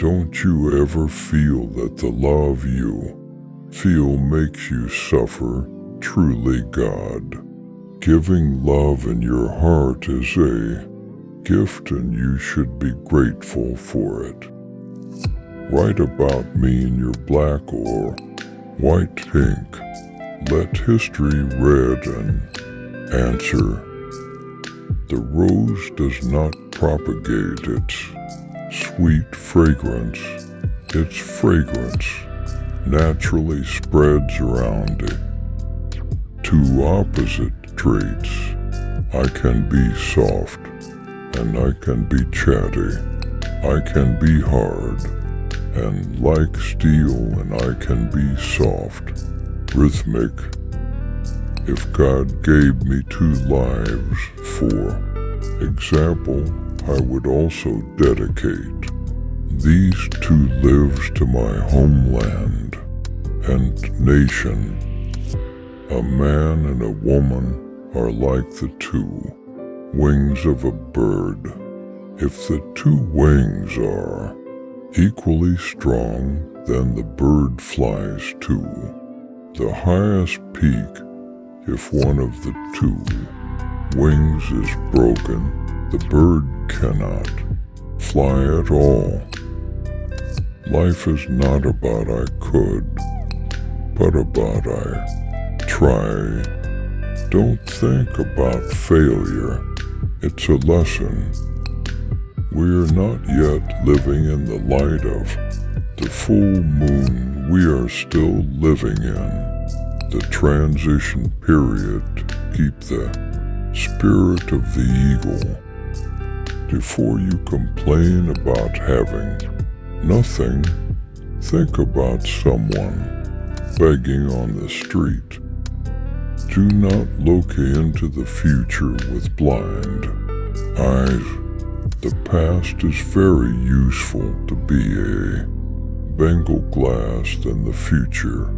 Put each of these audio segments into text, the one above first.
Don't you ever feel that the love you feel makes you suffer? Truly, God, giving love in your heart is a gift, and you should be grateful for it. Write about me in your black or white ink. Let history read and answer. The rose does not propagate its sweet fragrance. Its fragrance naturally spreads around it. Two opposite traits. I can be soft and I can be chatty. I can be hard and like steel, and I can be soft, rhythmic. If God gave me 2 lives, for example, I would also dedicate these 2 lives to my homeland and nation. A man and a woman are like the 2 wings of a bird. If the 2 wings are equally strong, then the bird flies to the highest peak. If one of the 2 wings is broken, the bird cannot fly at all. Life is not about I could, but about I try. Don't think about failure. It's a lesson. We're not yet living in the light of the full moon. We are still living in the transition period to keep the spirit of the eagle. Before you complain about having nothing, think about someone begging on the street. Do not look into the future with blind eyes. The past is very useful to be a Bengal glass than the future.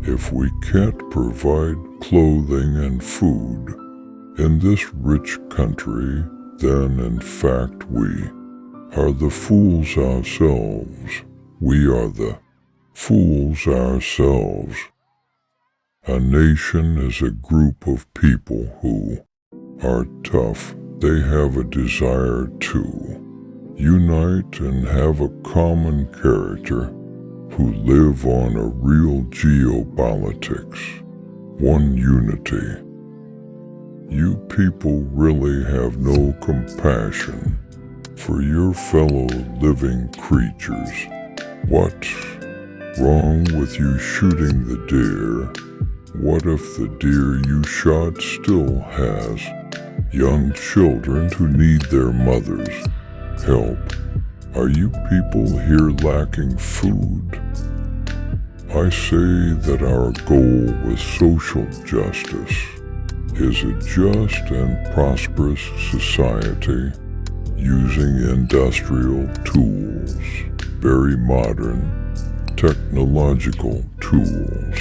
If we can't provide clothing and food in this rich country, then in fact we are the fools ourselves. We are the fools ourselves. A nation is a group of people who are tough. They have a desire to unite and have a common character, who live on a real geopolitics, one unity. You people really have no compassion for your fellow living creatures. What's wrong with you shooting the deer? What if the deer you shot still has young children who need their mother's help? Are you people here lacking food? I say that our goal with social justice is a just and prosperous society using industrial tools, very modern technological tools,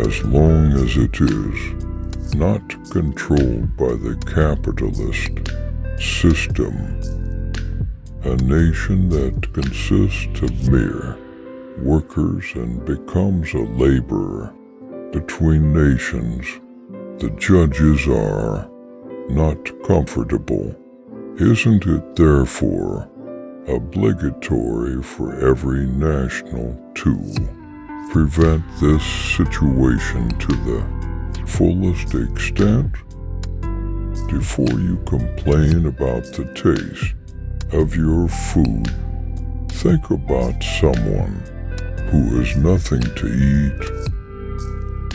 as long as it is not controlled by the capitalist system. A nation that consists of mere workers and becomes a laborer between nations. The judges are not comfortable. Isn't it therefore obligatory for every national to prevent this situation to the fullest extent? Before you complain about the taste of your food, think about someone who has nothing to eat.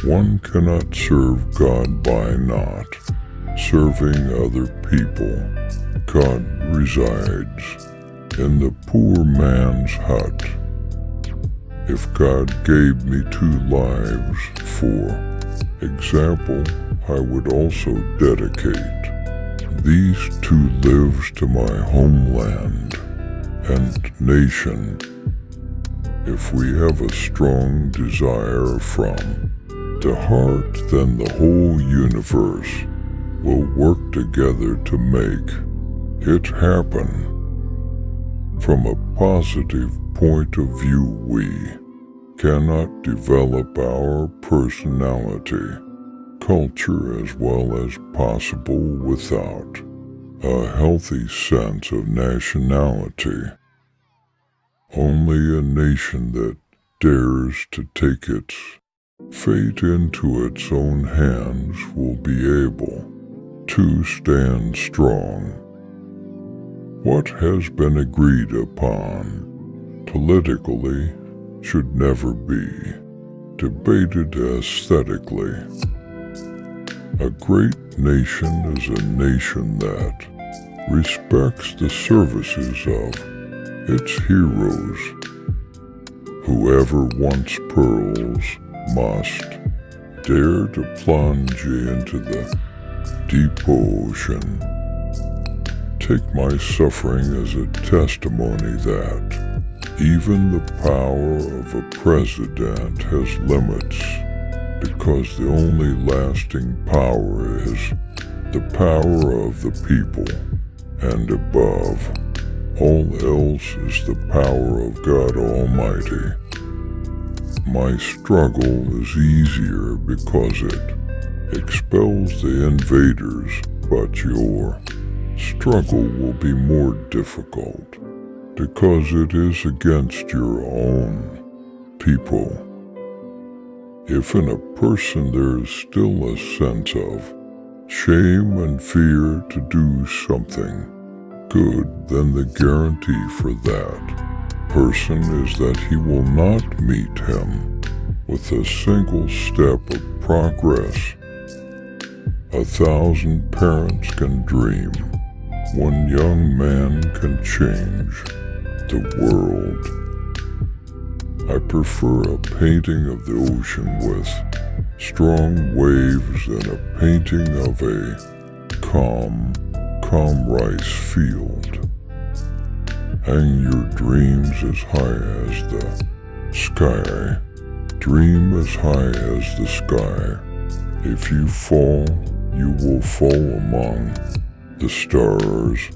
One cannot serve God by not serving other people. God resides in the poor man's hut. If God gave me 2 lives, for example, I would also dedicate these 2 lives to my homeland and nation. If we have a strong desire from the heart, then the whole universe will work together to make it happen. From a positive point of view, we cannot develop our personality, culture as well as possible without a healthy sense of nationality. Only a nation that dares to take its fate into its own hands will be able to stand strong. What has been agreed upon politically should never be debated aesthetically. A great nation is a nation that respects the services of its heroes. Whoever wants pearls must dare to plunge into the deep ocean. Take my suffering as a testimony that even the power of a president has limits, because the only lasting power is the power of the people, and above all else is the power of God Almighty. My struggle is easier because it expels the invaders, but your struggle will be more difficult because it is against your own people. If in a person there is still a sense of shame and fear to do something good, then the guarantee for that person is that he will not meet him with a single step of progress. 1,000 parents can dream. One young man can change the world. I prefer a painting of the ocean with strong waves than a painting of a calm rice field. Hang your dreams as high as the sky. Dream as high as the sky. If you fall, you will fall among the stars.